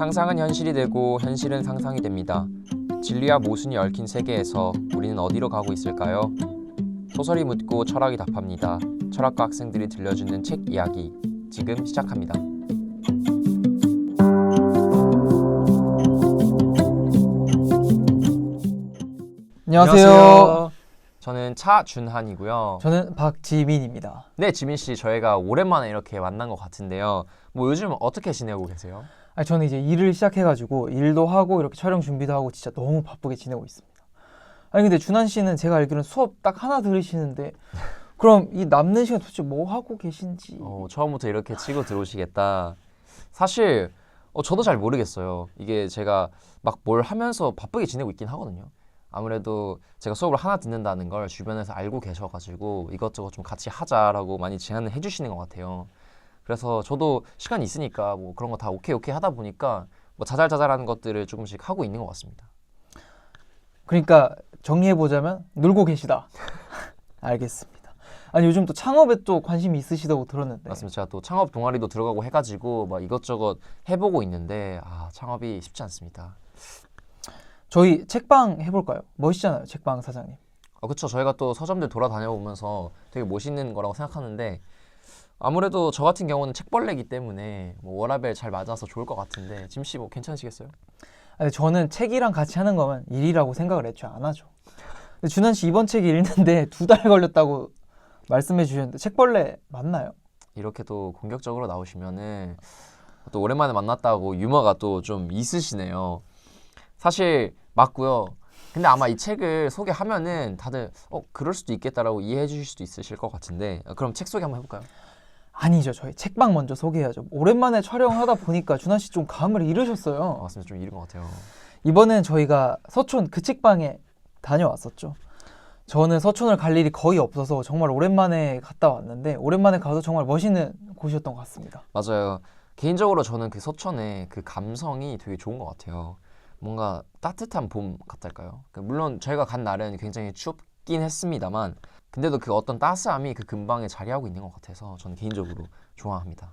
상상은 현실이 되고 현실은 상상이 됩니다. 진리와 모순이 얽힌 세계에서 우리는 어디로 가고 있을까요? 소설이 묻고 철학이 답합니다. 철학과 학생들이 들려주는 책 이야기, 지금 시작합니다. 안녕하세요. 저는 차준한이고요. 저는 박지민입니다. 네, 지민씨, 저희가 오랜만에 이렇게 만난 것 같은데요. 요즘 어떻게 지내고 계세요? 저는 이제 일을 시작해가지고 일도 하고 이렇게 촬영 준비도 하고 진짜 너무 바쁘게 지내고 있습니다. 근데 준한 씨는 제가 알기로는 수업 딱 하나 들으시는데 그럼 이 남는 시간 도대체 뭐 하고 계신지? 처음부터 이렇게 치고 들어오시겠다. 사실 저도 잘 모르겠어요. 이게 제가 막 뭘 하면서 바쁘게 지내고 있긴 하거든요. 아무래도 제가 수업을 하나 듣는다는 걸 주변에서 알고 계셔가지고 이것저것 좀 같이 하자라고 많이 제안을 해주시는 것 같아요. 그래서 저도 시간이 있으니까 그런 거 다 오케이 하다 보니까 자잘자잘한 것들을 조금씩 하고 있는 것 같습니다. 그러니까 정리해보자면 놀고 계시다. 알겠습니다. 요즘 또 창업에 또 관심이 있으시다고 들었는데. 맞습니다. 제가 또 창업 동아리도 들어가고 해가지고 이것저것 해보고 있는데 창업이 쉽지 않습니다. 저희 책방 해볼까요? 멋있잖아요, 책방 사장님. 그렇죠. 저희가 또 서점들 돌아다녀보면서 되게 멋있는 거라고 생각하는데 아무래도 저 같은 경우는 책벌레이기 때문에 워라밸 잘 맞아서 좋을 것 같은데 짐씨 괜찮으시겠어요? 저는 책이랑 같이 하는 거면 일이라고 생각을 애초에 안 하죠. 근데 준한 씨 이번 책 읽는데 2달 걸렸다고 말씀해 주셨는데 책벌레 맞나요? 이렇게 또 공격적으로 나오시면은 또 오랜만에 만났다고 유머가 또 좀 있으시네요. 사실 맞고요. 근데 아마 이 책을 소개하면은 다들 그럴 수도 있겠다라고 이해해 주실 수도 있으실 것 같은데 그럼 책 소개 한번 해볼까요? 아니죠. 저희 책방 먼저 소개해야죠. 오랜만에 촬영하다 보니까 준한 씨 좀 감을 잃으셨어요. 맞습니다. 좀 잃은 것 같아요. 이번엔 저희가 서촌 그 책방에 다녀왔었죠. 저는 서촌을 갈 일이 거의 없어서 정말 오랜만에 갔다 왔는데 오랜만에 가서 정말 멋있는 곳이었던 것 같습니다. 맞아요. 개인적으로 저는 그 서촌의 그 감성이 되게 좋은 것 같아요. 뭔가 따뜻한 봄 같달까요? 물론 저희가 간 날은 굉장히 춥긴 했습니다만 근데도 그 어떤 따스함이 그 근방에 자리하고 있는 것 같아서 저는 개인적으로 좋아합니다.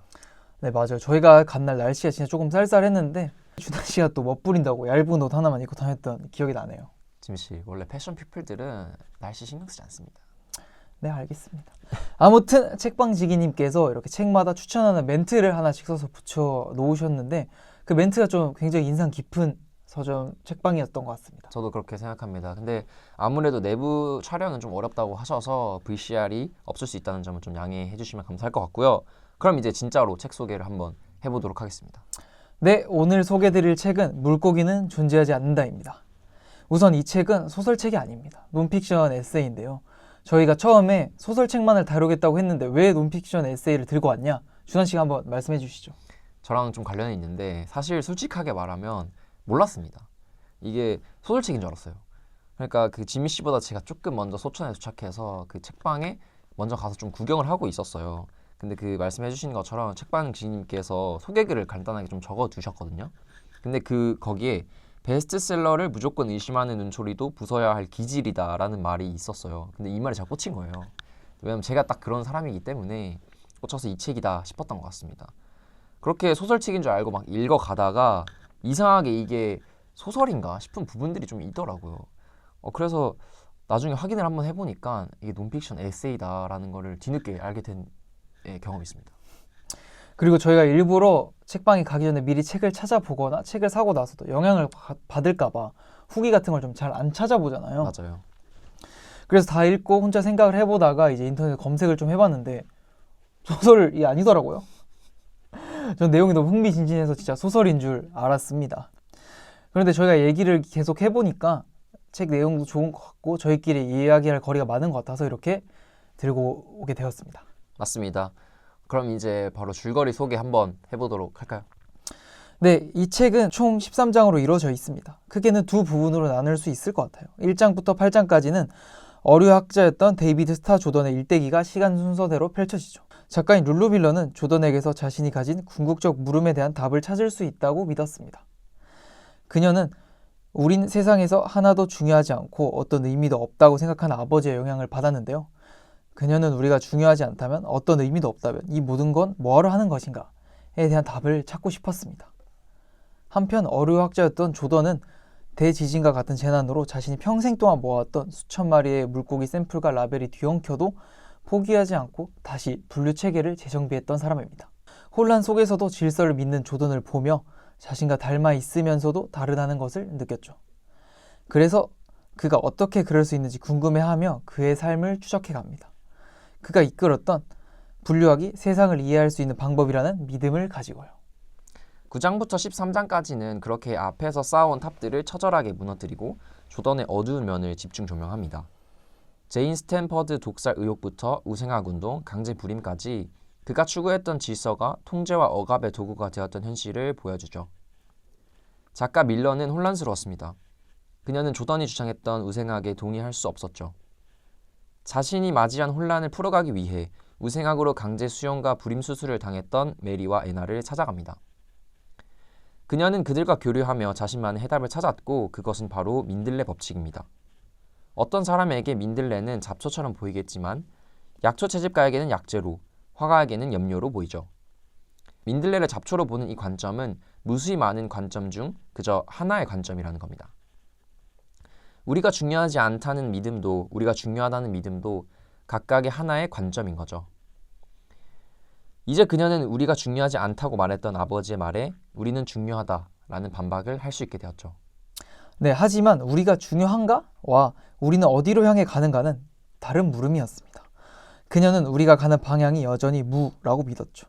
네, 맞아요. 저희가 간 날 날씨가 진짜 조금 쌀쌀했는데 준하 씨가 또 멋부린다고 얇은 옷 하나만 입고 다녔던 기억이 나네요. 짐씨, 원래 패션 피플들은 날씨 신경 쓰지 않습니다. 네, 알겠습니다. 아무튼 책방지기님께서 이렇게 책마다 추천하는 멘트를 하나씩 써서 붙여 놓으셨는데 그 멘트가 좀 굉장히 인상 깊은 서점 책방이었던 것 같습니다. 저도 그렇게 생각합니다. 근데 아무래도 내부 촬영은 좀 어렵다고 하셔서 VCR이 없을 수 있다는 점을 좀 양해해 주시면 감사할 것 같고요. 그럼 이제 진짜로 책 소개를 한번 해보도록 하겠습니다. 네, 오늘 소개드릴 책은 물고기는 존재하지 않는다입니다. 우선 이 책은 소설책이 아닙니다. 논픽션 에세이인데요. 저희가 처음에 소설책만을 다루겠다고 했는데 왜 논픽션 에세이를 들고 왔냐? 준한 씨가 한번 말씀해 주시죠. 저랑 좀 관련이 있는데 사실 솔직하게 말하면 몰랐습니다. 이게 소설책인 줄 알았어요. 그러니까 그 지미 씨보다 제가 조금 먼저 소천에 도착해서 그 책방에 먼저 가서 좀 구경을 하고 있었어요. 근데 그 말씀해 주신 것처럼 책방 지인님께서 소개글을 간단하게 좀 적어 두셨거든요. 근데 거기에 베스트셀러를 무조건 의심하는 눈초리도 부숴야 할 기질이다 라는 말이 있었어요. 근데 이 말이 제가 꽂힌 거예요. 왜냐면 제가 딱 그런 사람이기 때문에 꽂혀서 이 책이다 싶었던 것 같습니다. 그렇게 소설책인 줄 알고 막 읽어가다가 이상하게 이게 소설인가 싶은 부분들이 좀 있더라고요. 그래서 나중에 확인을 한번 해보니까 이게 논픽션 에세이다라는 거를 뒤늦게 알게 된 경험이 있습니다. 그리고 저희가 일부러 책방에 가기 전에 미리 책을 찾아보거나 책을 사고 나서도 영향을 받을까 봐 후기 같은 걸 좀 잘 안 찾아보잖아요. 맞아요. 그래서 다 읽고 혼자 생각을 해보다가 이제 인터넷 검색을 좀 해봤는데 소설이 아니더라고요. 전 내용이 너무 흥미진진해서 진짜 소설인 줄 알았습니다. 그런데 저희가 얘기를 계속 해보니까 책 내용도 좋은 것 같고 저희끼리 이야기할 거리가 많은 것 같아서 이렇게 들고 오게 되었습니다. 맞습니다. 그럼 이제 바로 줄거리 소개 한번 해보도록 할까요? 네, 이 책은 총 13장으로 이루어져 있습니다. 크게는 두 부분으로 나눌 수 있을 것 같아요. 1장부터 8장까지는 어류학자였던 데이비드 스타 조던의 일대기가 시간 순서대로 펼쳐지죠. 작가인 룰루 빌런은 조던에게서 자신이 가진 궁극적 물음에 대한 답을 찾을 수 있다고 믿었습니다. 그녀는 우린 세상에서 하나도 중요하지 않고 어떤 의미도 없다고 생각하는 아버지의 영향을 받았는데요. 그녀는 우리가 중요하지 않다면 어떤 의미도 없다면 이 모든 건 뭐하러 하는 것인가에 대한 답을 찾고 싶었습니다. 한편 어류학자였던 조던은 대지진과 같은 재난으로 자신이 평생 동안 모아왔던 수천 마리의 물고기 샘플과 라벨이 뒤엉켜도 포기하지 않고 다시 분류 체계를 재정비했던 사람입니다. 혼란 속에서도 질서를 믿는 조던을 보며 자신과 닮아 있으면서도 다르다는 것을 느꼈죠. 그래서 그가 어떻게 그럴 수 있는지 궁금해하며 그의 삶을 추적해 갑니다. 그가 이끌었던 분류학이 세상을 이해할 수 있는 방법이라는 믿음을 가지고요. 9장부터 13장까지는 그렇게 앞에서 쌓아온 탑들을 처절하게 무너뜨리고 조던의 어두운 면을 집중 조명합니다. 제인 스탠퍼드 독살 의혹부터 우생학 운동, 강제 불임까지 그가 추구했던 질서가 통제와 억압의 도구가 되었던 현실을 보여주죠. 작가 밀러는 혼란스러웠습니다. 그녀는 조던이 주장했던 우생학에 동의할 수 없었죠. 자신이 맞이한 혼란을 풀어가기 위해 우생학으로 강제 수용과 불임 수술을 당했던 메리와 애나를 찾아갑니다. 그녀는 그들과 교류하며 자신만의 해답을 찾았고 그것은 바로 민들레 법칙입니다. 어떤 사람에게 민들레는 잡초처럼 보이겠지만 약초 채집가에게는 약재로, 화가에게는 염료로 보이죠. 민들레를 잡초로 보는 이 관점은 무수히 많은 관점 중 그저 하나의 관점이라는 겁니다. 우리가 중요하지 않다는 믿음도 우리가 중요하다는 믿음도 각각의 하나의 관점인 거죠. 이제 그녀는 우리가 중요하지 않다고 말했던 아버지의 말에 우리는 중요하다라는 반박을 할 수 있게 되었죠. 네, 하지만 우리가 중요한가?와 우리는 어디로 향해 가는가는 다른 물음이었습니다. 그녀는 우리가 가는 방향이 여전히 무라고 믿었죠.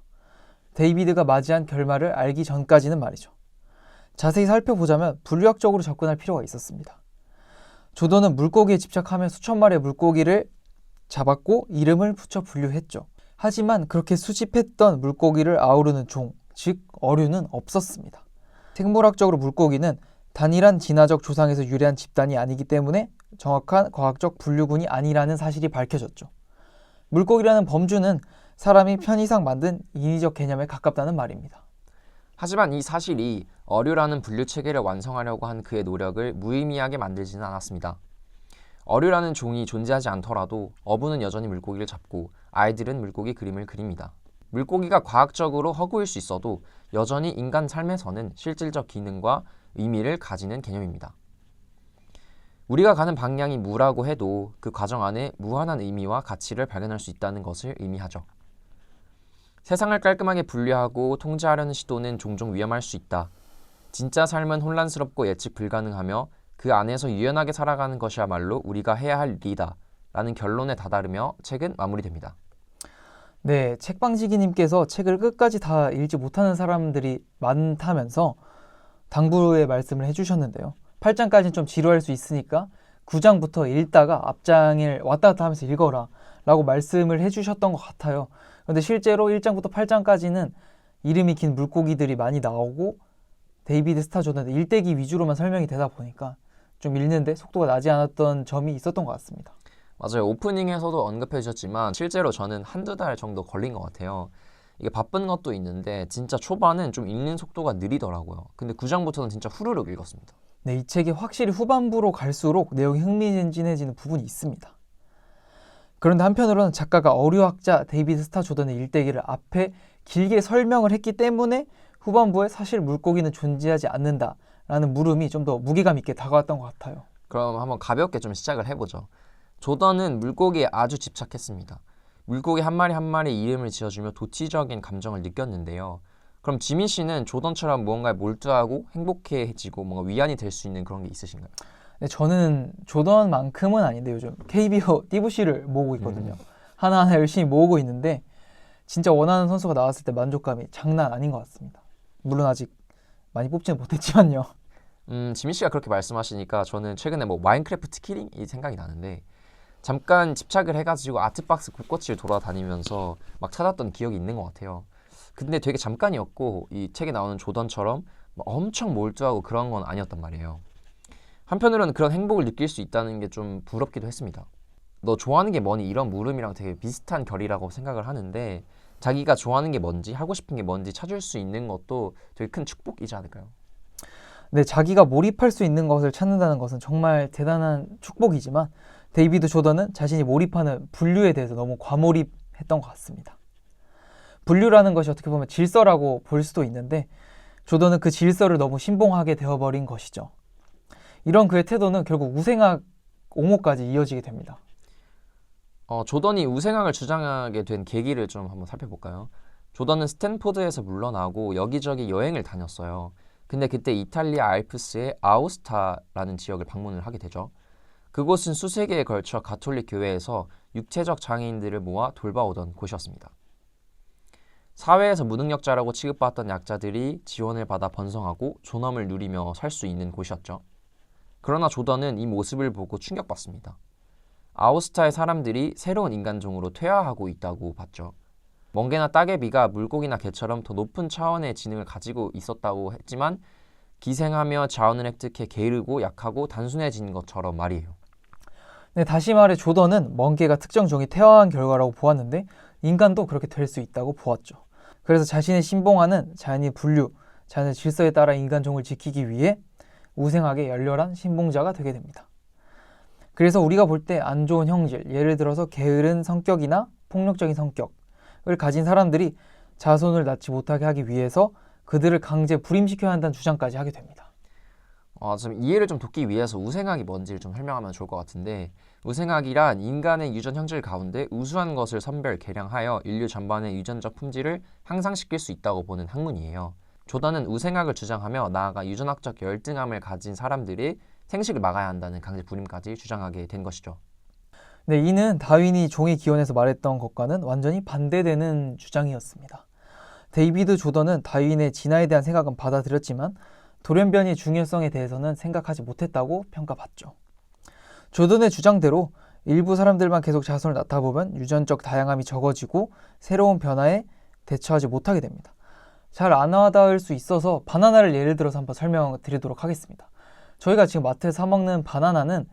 데이비드가 맞이한 결말을 알기 전까지는 말이죠. 자세히 살펴보자면 분류학적으로 접근할 필요가 있었습니다. 조던은 물고기에 집착하며 수천 마리의 물고기를 잡았고 이름을 붙여 분류했죠. 하지만 그렇게 수집했던 물고기를 아우르는 종, 즉 어류는 없었습니다. 생물학적으로 물고기는 단일한 진화적 조상에서 유래한 집단이 아니기 때문에 정확한 과학적 분류군이 아니라는 사실이 밝혀졌죠. 물고기라는 범주는 사람이 편의상 만든 인위적 개념에 가깝다는 말입니다. 하지만 이 사실이 어류라는 분류 체계를 완성하려고 한 그의 노력을 무의미하게 만들지는 않았습니다. 어류라는 종이 존재하지 않더라도 어부는 여전히 물고기를 잡고 아이들은 물고기 그림을 그립니다. 물고기가 과학적으로 허구일 수 있어도 여전히 인간 삶에서는 실질적 기능과 의미를 가지는 개념입니다. 우리가 가는 방향이 무라고 해도 그 과정 안에 무한한 의미와 가치를 발견할 수 있다는 것을 의미하죠. 세상을 깔끔하게 분류하고 통제하려는 시도는 종종 위험할 수 있다. 진짜 삶은 혼란스럽고 예측 불가능하며 그 안에서 유연하게 살아가는 것이야말로 우리가 해야 할 일이다 라는 결론에 다다르며 책은 마무리됩니다. 네, 책방지기님께서 책을 끝까지 다 읽지 못하는 사람들이 많다면서 당부의 말씀을 해주셨는데요. 8장까지는 좀 지루할 수 있으니까 9장부터 읽다가 앞장을 왔다 갔다 하면서 읽어라 라고 말씀을 해주셨던 것 같아요. 그런데 실제로 1장부터 8장까지는 이름이 긴 물고기들이 많이 나오고 데이비드 스타 조던의 일대기 위주로만 설명이 되다 보니까 좀 읽는데 속도가 나지 않았던 점이 있었던 것 같습니다. 맞아요. 오프닝에서도 언급해 주셨지만 실제로 저는 한두 달 정도 걸린 것 같아요. 이게 바쁜 것도 있는데 진짜 초반은 좀 읽는 속도가 느리더라고요. 근데 9장부터는 진짜 후루룩 읽었습니다. 네, 이 책이 확실히 후반부로 갈수록 내용이 흥미진진해지는 부분이 있습니다. 그런데 한편으로는 작가가 어류학자 데이비드 스타 조던의 일대기를 앞에 길게 설명을 했기 때문에 후반부에 사실 물고기는 존재하지 않는다라는 물음이 좀 더 무게감 있게 다가왔던 것 같아요. 그럼 한번 가볍게 좀 시작을 해보죠. 조던은 물고기에 아주 집착했습니다. 물고기 한 마리 한 마리 이름을 지어주며 도취적인 감정을 느꼈는데요. 그럼 지민 씨는 조던처럼 무언가에 몰두하고 행복해지고 뭔가 위안이 될 수 있는 그런 게 있으신가요? 네, 저는 조던만큼은 아닌데 요즘 KBO 띠부씨를 모으고 있거든요. 하나하나 열심히 모으고 있는데 진짜 원하는 선수가 나왔을 때 만족감이 장난 아닌 것 같습니다. 물론 아직 많이 뽑지는 못했지만요. 지민 씨가 그렇게 말씀하시니까 저는 최근에 뭐 마인크래프트 키링이 생각이 나는데 잠깐 집착을 해가지고 아트박스 곳곳을 돌아다니면서 막 찾았던 기억이 있는 것 같아요. 근데 되게 잠깐이었고 이 책에 나오는 조던처럼 막 엄청 몰두하고 그런 건 아니었단 말이에요. 한편으로는 그런 행복을 느낄 수 있다는 게 좀 부럽기도 했습니다. 너 좋아하는 게 뭐니? 이런 물음이랑 되게 비슷한 결이라고 생각을 하는데 자기가 좋아하는 게 뭔지 하고 싶은 게 뭔지 찾을 수 있는 것도 되게 큰 축복이지 않을까요? 네, 자기가 몰입할 수 있는 것을 찾는다는 것은 정말 대단한 축복이지만 데이비드 조던은 자신이 몰입하는 분류에 대해서 너무 과몰입했던 것 같습니다. 분류라는 것이 어떻게 보면 질서라고 볼 수도 있는데 조던은 그 질서를 너무 신봉하게 되어버린 것이죠. 이런 그의 태도는 결국 우생학 옹호까지 이어지게 됩니다. 조던이 우생학을 주장하게 된 계기를 좀 한번 살펴볼까요? 조던은 스탠포드에서 물러나고 여기저기 여행을 다녔어요. 근데 그때 이탈리아 알프스의 아우스타라는 지역을 방문을 하게 되죠. 그곳은 수세기에 걸쳐 가톨릭 교회에서 육체적 장애인들을 모아 돌봐오던 곳이었습니다. 사회에서 무능력자라고 취급받았던 약자들이 지원을 받아 번성하고 존엄을 누리며 살 수 있는 곳이었죠. 그러나 조던은 이 모습을 보고 충격받습니다. 아우스타의 사람들이 새로운 인간종으로 퇴화하고 있다고 봤죠. 멍게나 따개비가 물고기나 개처럼 더 높은 차원의 지능을 가지고 있었다고 했지만 기생하며 자원을 획득해 게으르고 약하고 단순해진 것처럼 말이에요. 네, 다시 말해 조던은 멍게가 특정 종이 퇴화한 결과라고 보았는데 인간도 그렇게 될 수 있다고 보았죠. 그래서 자신의 신봉하는 자연의 분류, 자연의 질서에 따라 인간종을 지키기 위해 우생학의 열렬한 신봉자가 되게 됩니다. 그래서 우리가 볼 때 안 좋은 형질, 예를 들어서 게으른 성격이나 폭력적인 성격을 가진 사람들이 자손을 낳지 못하게 하기 위해서 그들을 강제 불임시켜야 한다는 주장까지 하게 됩니다. 좀 이해를 좀 돕기 위해서 우생학이 뭔지를 좀 설명하면 좋을 것 같은데, 우생학이란 인간의 유전 형질 가운데 우수한 것을 선별, 개량하여 인류 전반의 유전적 품질을 향상시킬 수 있다고 보는 학문이에요. 조던은 우생학을 주장하며 나아가 유전학적 열등함을 가진 사람들이 생식을 막아야 한다는 강제 불임까지 주장하게 된 것이죠. 네, 이는 다윈이 종의 기원에서 말했던 것과는 완전히 반대되는 주장이었습니다. 데이비드 조던은 다윈의 진화에 대한 생각은 받아들였지만 돌연변이의 중요성에 대해서는 생각하지 못했다고 평가받죠. 조던의 주장대로 일부 사람들만 계속 자손을 낳다 보면 유전적 다양함이 적어지고 새로운 변화에 대처하지 못하게 됩니다. 잘 안 와닿을 수 있어서 바나나를 예를 들어서 한번 설명드리도록 하겠습니다. 저희가 지금 마트에서 사 먹는 바나나는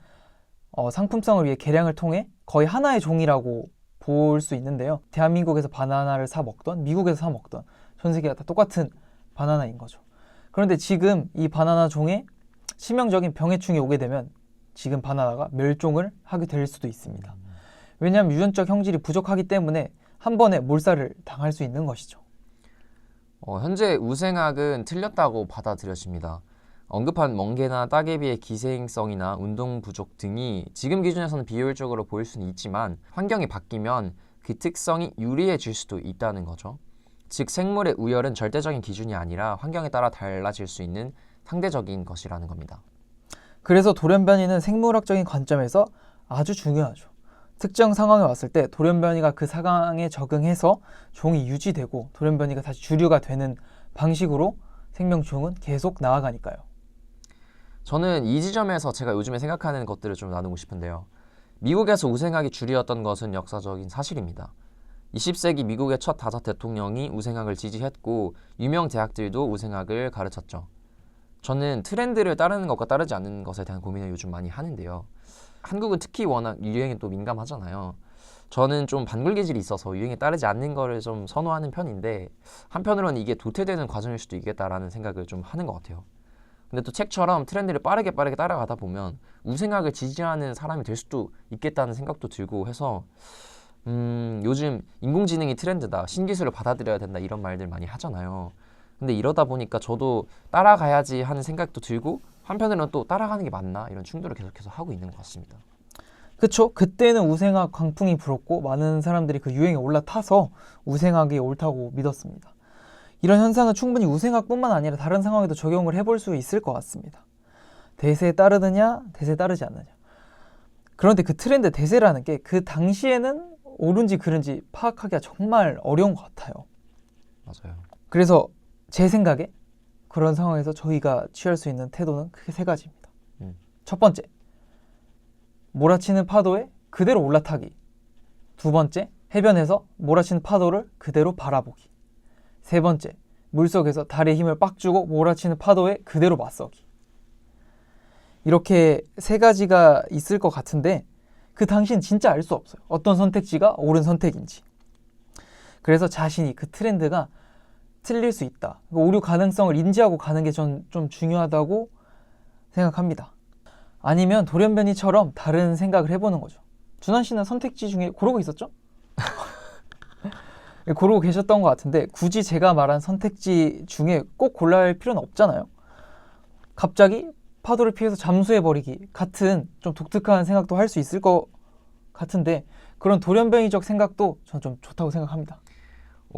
상품성을 위해 개량을 통해 거의 하나의 종이라고 볼 수 있는데요. 대한민국에서 바나나를 사 먹던 미국에서 사 먹던 전 세계가 다 똑같은 바나나인 거죠. 그런데 지금 이 바나나 종에 치명적인 병해충이 오게 되면 지금 바나나가 멸종을 하게 될 수도 있습니다. 왜냐하면 유전적 형질이 부족하기 때문에 한 번에 몰살을 당할 수 있는 것이죠. 현재 우생학은 틀렸다고 받아들여집니다. 언급한 멍게나 따개비의 기생성이나 운동 부족 등이 지금 기준에서는 비효율적으로 보일 수는 있지만 환경이 바뀌면 그 특성이 유리해질 수도 있다는 거죠. 즉 생물의 우열은 절대적인 기준이 아니라 환경에 따라 달라질 수 있는 상대적인 것이라는 겁니다. 그래서 돌연변이는 생물학적인 관점에서 아주 중요하죠. 특정 상황에 왔을 때 돌연변이가 그 상황에 적응해서 종이 유지되고 돌연변이가 다시 주류가 되는 방식으로 생명종은 계속 나아가니까요. 저는 이 지점에서 제가 요즘에 생각하는 것들을 좀 나누고 싶은데요. 미국에서 우생학이 주류였던 것은 역사적인 사실입니다. 20세기 미국의 첫 5 대통령이 우생학을 지지했고 유명 대학들도 우생학을 가르쳤죠. 저는 트렌드를 따르는 것과 따르지 않는 것에 대한 고민을 요즘 많이 하는데요. 한국은 특히 워낙 유행에 또 민감하잖아요. 저는 좀 반굴기질이 있어서 유행에 따르지 않는 거를 좀 선호하는 편인데 한편으로는 이게 도태되는 과정일 수도 있겠다라는 생각을 좀 하는 것 같아요. 근데 또 책처럼 트렌드를 빠르게 따라가다 보면 우생학을 지지하는 사람이 될 수도 있겠다는 생각도 들고 해서 요즘 인공지능이 트렌드다, 신기술을 받아들여야 된다 이런 말들 많이 하잖아요. 근데 이러다 보니까 저도 따라가야지 하는 생각도 들고 한편으로는 또 따라가는 게 맞나 이런 충돌을 계속해서 하고 있는 것 같습니다. 그쵸? 그때는 우생학 광풍이 불었고 많은 사람들이 그 유행에 올라타서 우생학이 옳다고 믿었습니다. 이런 현상은 충분히 우생학뿐만 아니라 다른 상황에도 적용을 해볼 수 있을 것 같습니다. 대세에 따르느냐, 대세에 따르지 않느냐. 그런데 그 트렌드 대세라는 게 그 당시에는 옳은지 그른지 파악하기가 정말 어려운 것 같아요. 맞아요. 그래서 제 생각에 그런 상황에서 저희가 취할 수 있는 태도는 크게 3가지입니다. 첫 번째, 몰아치는 파도에 그대로 올라타기. 두 번째, 해변에서 몰아치는 파도를 그대로 바라보기. 세 번째, 물속에서 다리에 힘을 빡 주고 몰아치는 파도에 그대로 맞서기. 이렇게 3가지가 있을 것 같은데 그 당시엔 진짜 알 수 없어요. 어떤 선택지가 옳은 선택인지. 그래서 자신이 그 트렌드가 틀릴 수 있다. 오류 가능성을 인지하고 가는 게 전 좀 중요하다고 생각합니다. 아니면 돌연변이처럼 다른 생각을 해보는 거죠. 준환 씨는 선택지 중에 고르고 있었죠? 고르고 계셨던 것 같은데 굳이 제가 말한 선택지 중에 꼭 골라야 할 필요는 없잖아요. 갑자기 파도를 피해서 잠수해버리기 같은 좀 독특한 생각도 할 수 있을 것 같은데 그런 돌연변이적 생각도 전 좀 좋다고 생각합니다.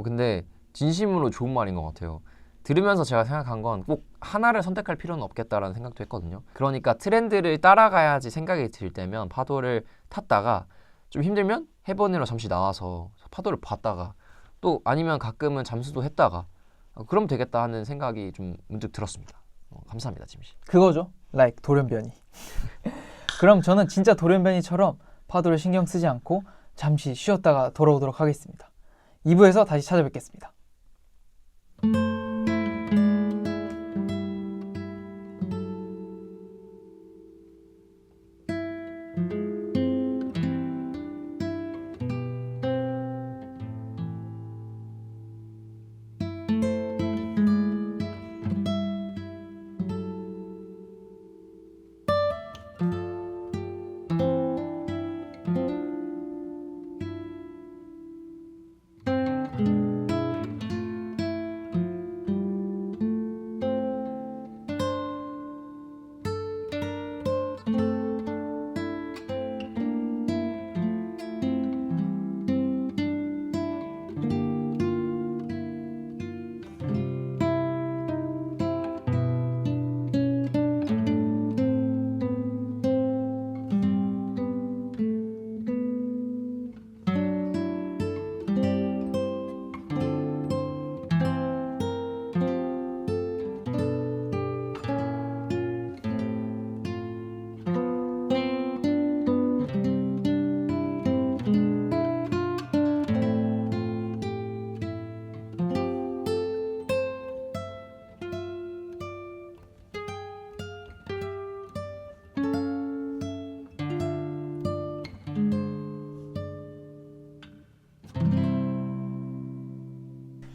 근데 진심으로 좋은 말인 것 같아요. 들으면서 제가 생각한 건 꼭 하나를 선택할 필요는 없겠다라는 생각도 했거든요. 그러니까 트렌드를 따라가야지 생각이 들 때면 파도를 탔다가 좀 힘들면 해변으로 잠시 나와서 파도를 봤다가 또 아니면 가끔은 잠수도 했다가 그럼 되겠다 하는 생각이 좀 문득 들었습니다. 감사합니다, 지민 씨. 그거죠. like 돌연변이. 그럼 저는 진짜 돌연변이처럼 파도를 신경 쓰지 않고 잠시 쉬었다가 돌아오도록 하겠습니다. 2부에서 다시 찾아뵙겠습니다.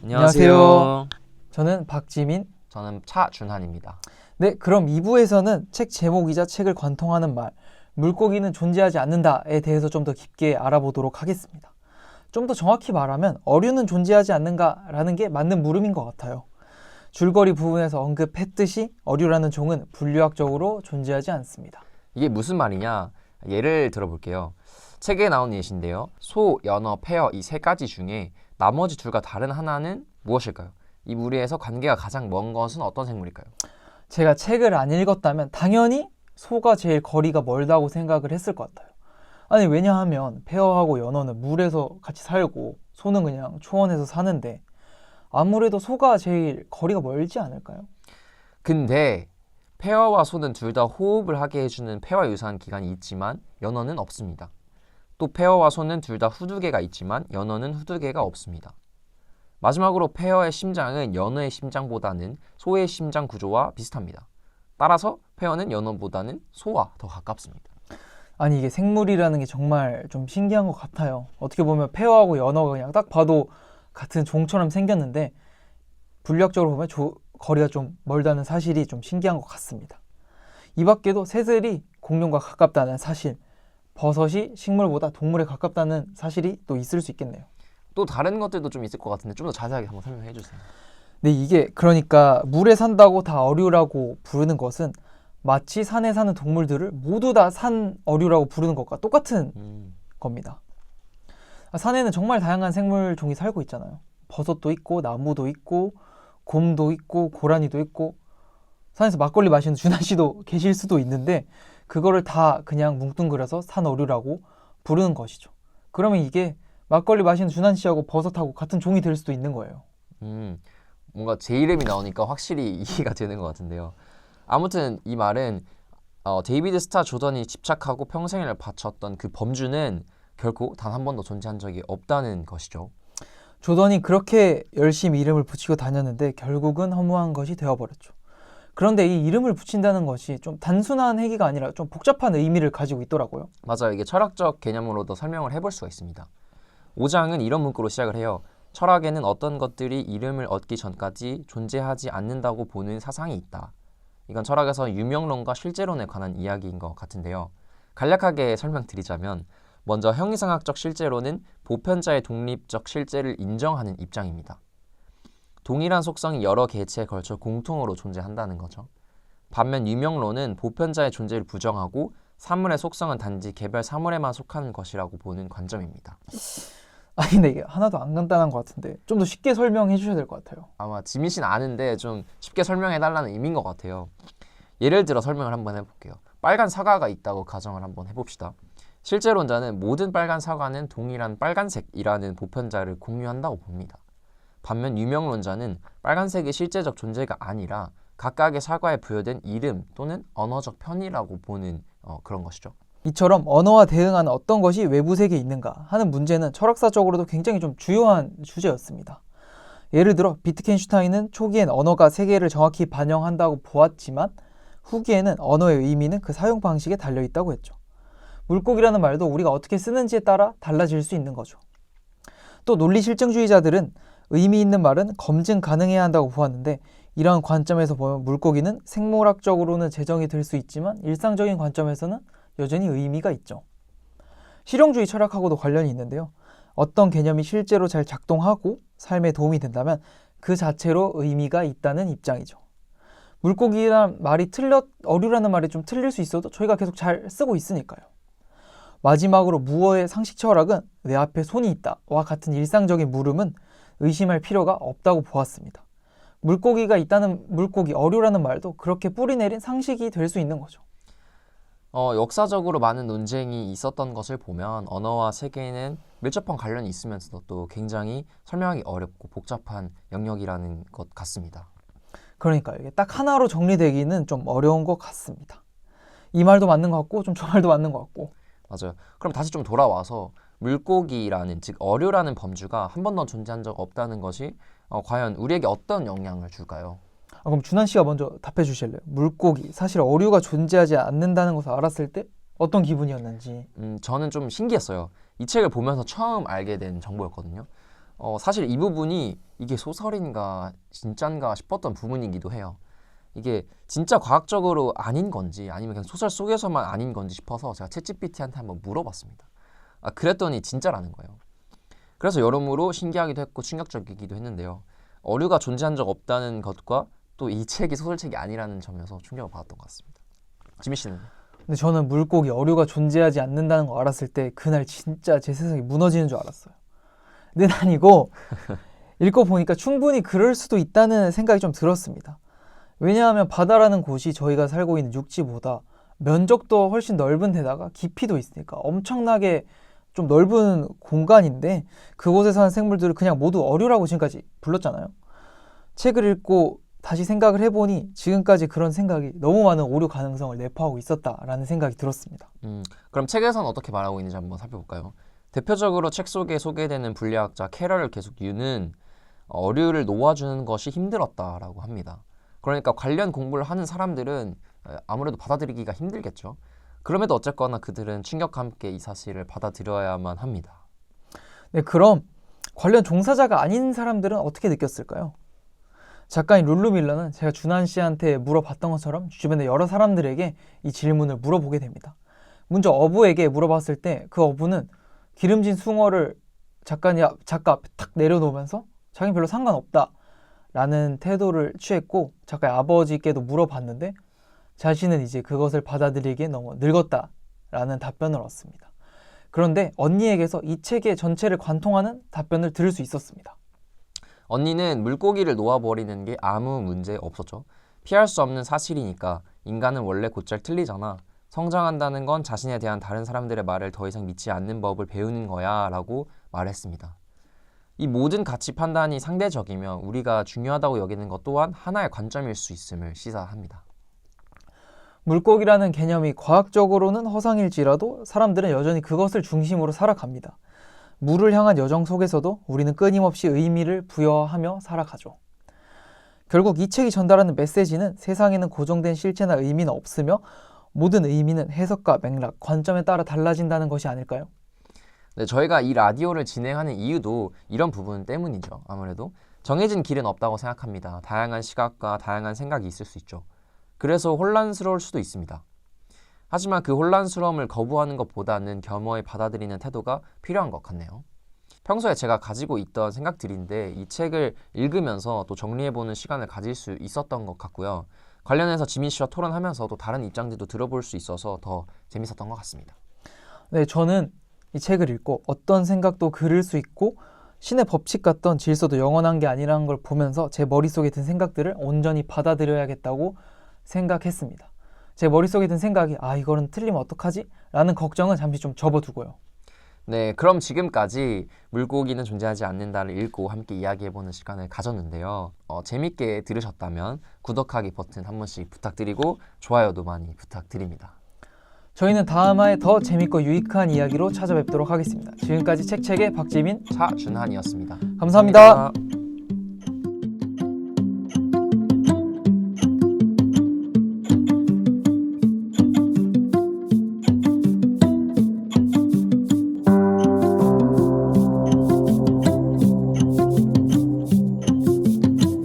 안녕하세요. 저는 박지민. 저는 차준환입니다. 네, 그럼 2부에서는 책 제목이자 책을 관통하는 말, 물고기는 존재하지 않는다에 대해서 좀 더 깊게 알아보도록 하겠습니다. 좀 더 정확히 말하면 어류는 존재하지 않는가라는 게 맞는 물음인 것 같아요. 줄거리 부분에서 언급했듯이 어류라는 종은 분류학적으로 존재하지 않습니다. 이게 무슨 말이냐? 예를 들어볼게요. 책에 나온 예시인데요. 소, 연어, 페어 이 세 가지 중에 나머지 둘과 다른 하나는 무엇일까요? 이 무리에서 관계가 가장 먼 것은 어떤 생물일까요? 제가 책을 안 읽었다면 당연히 소가 제일 거리가 멀다고 생각을 했을 것 같아요. 아니 왜냐하면 페어하고 연어는 물에서 같이 살고 소는 그냥 초원에서 사는데 아무래도 소가 제일 거리가 멀지 않을까요? 근데 페어와 소는 둘 다 호흡을 하게 해주는 폐와 유사한 기관이 있지만 연어는 없습니다. 또 페어와 소는 둘 다 후두개가 있지만 연어는 후두개가 없습니다. 마지막으로 페어의 심장은 연어의 심장보다는 소의 심장 구조와 비슷합니다. 따라서 페어는 연어보다는 소와 더 가깝습니다. 아니 이게 생물이라는 게 정말 좀 신기한 것 같아요. 어떻게 보면 페어하고 연어가 그냥 딱 봐도 같은 종처럼 생겼는데 분류학적으로 보면 거리가 좀 멀다는 사실이 좀 신기한 것 같습니다. 이 밖에도 새들이 공룡과 가깝다는 사실, 버섯이 식물보다 동물에 가깝다는 사실이 또 있을 수 있겠네요. 또 다른 것들도 좀 있을 것 같은데 좀 더 자세하게 한번 설명해 주세요. 네, 이게 그러니까 물에 산다고 다 어류라고 부르는 것은 마치 산에 사는 동물들을 모두 다 산 어류라고 부르는 것과 똑같은 겁니다. 산에는 정말 다양한 생물 종이 살고 있잖아요. 버섯도 있고 나무도 있고 곰도 있고 고라니도 있고 산에서 막걸리 마시는 준하 씨도 계실 수도 있는데 그거를 다 그냥 뭉뚱그려서 산 어류라고 부르는 것이죠. 그러면 이게 막걸리 마시는 준한 씨하고 버섯하고 같은 종이 될 수도 있는 거예요. 뭔가 제 이름이 나오니까 확실히 이해가 되는 것 같은데요. 아무튼 이 말은 데이비드 스타 조던이 집착하고 평생을 바쳤던 그 범주는 결코 단 한 번도 존재한 적이 없다는 것이죠. 조던이 그렇게 열심히 이름을 붙이고 다녔는데 결국은 허무한 것이 되어버렸죠. 그런데 이 이름을 붙인다는 것이 좀 단순한 행위가 아니라 좀 복잡한 의미를 가지고 있더라고요. 맞아요. 이게 철학적 개념으로도 설명을 해볼 수가 있습니다. 5장은 이런 문구로 시작을 해요. 철학에는 어떤 것들이 이름을 얻기 전까지 존재하지 않는다고 보는 사상이 있다. 이건 철학에서 유명론과 실제론에 관한 이야기인 것 같은데요. 간략하게 설명드리자면 먼저 형이상학적 실제로는 보편자의 독립적 실제를 인정하는 입장입니다. 동일한 속성이 여러 개체에 걸쳐 공통으로 존재한다는 거죠. 반면 유명론은 보편자의 존재를 부정하고 사물의 속성은 단지 개별 사물에만 속하는 것이라고 보는 관점입니다. 아니 근데 이게 하나도 안 간단한 것 같은데 좀 더 쉽게 설명해 주셔야 될 것 같아요. 아마 지민 씨는 아는데 좀 쉽게 설명해 달라는 의미인 것 같아요. 예를 들어 설명을 한번 해볼게요. 빨간 사과가 있다고 가정을 한번 해봅시다. 실제론자는 모든 빨간 사과는 동일한 빨간색이라는 보편자를 공유한다고 봅니다. 반면 유명론자는 빨간색이 실제적 존재가 아니라 각각의 사과에 부여된 이름 또는 언어적 편이라고 보는 그런 것이죠. 이처럼 언어와 대응하는 어떤 것이 외부 세계에 있는가 하는 문제는 철학사적으로도 굉장히 좀 주요한 주제였습니다. 예를 들어 비트겐슈타인은 초기엔 언어가 세계를 정확히 반영한다고 보았지만 후기에는 언어의 의미는 그 사용 방식에 달려있다고 했죠. 물고기라는 말도 우리가 어떻게 쓰는지에 따라 달라질 수 있는 거죠. 또 논리실증주의자들은 의미 있는 말은 검증 가능해야 한다고 보았는데 이러한 관점에서 보면 물고기는 생물학적으로는 제정이 될 수 있지만 일상적인 관점에서는 여전히 의미가 있죠. 실용주의 철학하고도 관련이 있는데요. 어떤 개념이 실제로 잘 작동하고 삶에 도움이 된다면 그 자체로 의미가 있다는 입장이죠. 물고기란 말이 어류라는 말이 좀 틀릴 수 있어도 저희가 계속 잘 쓰고 있으니까요. 마지막으로 무어의 상식 철학은 내 앞에 손이 있다와 같은 일상적인 물음은 의심할 필요가 없다고 보았습니다. 물고기가 있다는 어류라는 말도 그렇게 뿌리내린 상식이 될 수 있는 거죠. 역사적으로 많은 논쟁이 있었던 것을 보면 언어와 세계에는 밀접한 관련이 있으면서도 또 굉장히 설명하기 어렵고 복잡한 영역이라는 것 같습니다. 그러니까 이게 딱 하나로 정리되기는 좀 어려운 것 같습니다. 이 말도 맞는 것 같고 좀 저 말도 맞는 것 같고. 맞아요. 그럼 다시 좀 돌아와서 물고기라는 즉 어류라는 범주가 한 번도 존재한 적 없다는 것이 과연 우리에게 어떤 영향을 줄까요? 그럼 준한 씨가 먼저 답해 주실래요? 물고기, 사실 어류가 존재하지 않는다는 것을 알았을 때 어떤 기분이었는지. 저는 좀 신기했어요. 이 책을 보면서 처음 알게 된 정보였거든요. 사실 이 부분이 이게 소설인가 진짠가 싶었던 부분이기도 해요. 이게 진짜 과학적으로 아닌 건지 아니면 그냥 소설 속에서만 아닌 건지 싶어서 제가 챗GPT한테 한번 물어봤습니다. 그랬더니 진짜라는 거예요. 그래서 여러모로 신기하기도 했고 충격적이기도 했는데요. 어류가 존재한 적 없다는 것과 또 이 책이 소설책이 아니라는 점에서 충격을 받았던 것 같습니다. 지민 씨는? 근데 저는 물고기, 어류가 존재하지 않는다는 거 알았을 때 그날 진짜 제 세상이 무너지는 줄 알았어요. 근데 난 이거 읽고 보니까 충분히 그럴 수도 있다는 생각이 좀 들었습니다. 왜냐하면 바다라는 곳이 저희가 살고 있는 육지보다 면적도 훨씬 넓은 데다가 깊이도 있으니까 엄청나게 좀 넓은 공간인데 그곳에 사는 생물들을 그냥 모두 어류라고 지금까지 불렀잖아요. 책을 읽고 다시 생각을 해보니 지금까지 그런 생각이 너무 많은 오류 가능성을 내포하고 있었다라는 생각이 들었습니다. 그럼 책에서는 어떻게 말하고 있는지 한번 살펴볼까요? 대표적으로 책 속에 소개되는 분리학자 캐럴 계속 유는 어류를 놓아주는 것이 힘들었다라고 합니다. 그러니까 관련 공부를 하는 사람들은 아무래도 받아들이기가 힘들겠죠. 그럼에도 어쨌거나 그들은 충격과 함께 이 사실을 받아들여야만 합니다. 네, 그럼 관련 종사자가 아닌 사람들은 어떻게 느꼈을까요? 작가인 룰루 밀러는 제가 준한 씨한테 물어봤던 것처럼 주변의 여러 사람들에게 이 질문을 물어보게 됩니다. 먼저 어부에게 물어봤을 때 그 어부는 기름진 숭어를 작가 앞에 탁 내려놓으면서 자기는 별로 상관없다 라는 태도를 취했고 작가의 아버지께도 물어봤는데 자신은 이제 그것을 받아들이기에 너무 늙었다 라는 답변을 얻습니다. 그런데 언니에게서 이 책의 전체를 관통하는 답변을 들을 수 있었습니다. 언니는 물고기를 놓아버리는 게 아무 문제 없었죠. 피할 수 없는 사실이니까 인간은 원래 곧잘 틀리잖아. 성장한다는 건 자신에 대한 다른 사람들의 말을 더 이상 믿지 않는 법을 배우는 거야 라고 말했습니다. 이 모든 가치 판단이 상대적이며 우리가 중요하다고 여기는 것 또한 하나의 관점일 수 있음을 시사합니다. 물고기라는 개념이 과학적으로는 허상일지라도 사람들은 여전히 그것을 중심으로 살아갑니다. 물을 향한 여정 속에서도 우리는 끊임없이 의미를 부여하며 살아가죠. 결국 이 책이 전달하는 메시지는 세상에는 고정된 실체나 의미는 없으며 모든 의미는 해석과 맥락, 관점에 따라 달라진다는 것이 아닐까요? 네, 저희가 이 라디오를 진행하는 이유도 이런 부분 때문이죠. 아무래도 정해진 길은 없다고 생각합니다. 다양한 시각과 다양한 생각이 있을 수 있죠. 그래서 혼란스러울 수도 있습니다. 하지만 그 혼란스러움을 거부하는 것보다는 겸허히 받아들이는 태도가 필요한 것 같네요. 평소에 제가 가지고 있던 생각들인데 이 책을 읽으면서 또 정리해보는 시간을 가질 수 있었던 것 같고요. 관련해서 지민 씨와 토론하면서 또 다른 입장들도 들어볼 수 있어서 더 재밌었던 것 같습니다. 네, 저는 이 책을 읽고 어떤 생각도 그릴 수 있고 신의 법칙 같던 질서도 영원한 게 아니라는 걸 보면서 제 머릿속에 든 생각들을 온전히 받아들여야겠다고 생각했습니다. 제 머릿속에 든 생각이 이거는 틀리면 어떡하지? 라는 걱정은 잠시 좀 접어두고요. 네, 그럼 지금까지 물고기는 존재하지 않는다를 읽고 함께 이야기해보는 시간을 가졌는데요. 재밌게 들으셨다면 구독하기 버튼 한 번씩 부탁드리고 좋아요도 많이 부탁드립니다. 저희는 다음 화에 더 재밌고 유익한 이야기로 찾아뵙도록 하겠습니다. 지금까지 책책의 박지민, 차준환이었습니다. 감사합니다.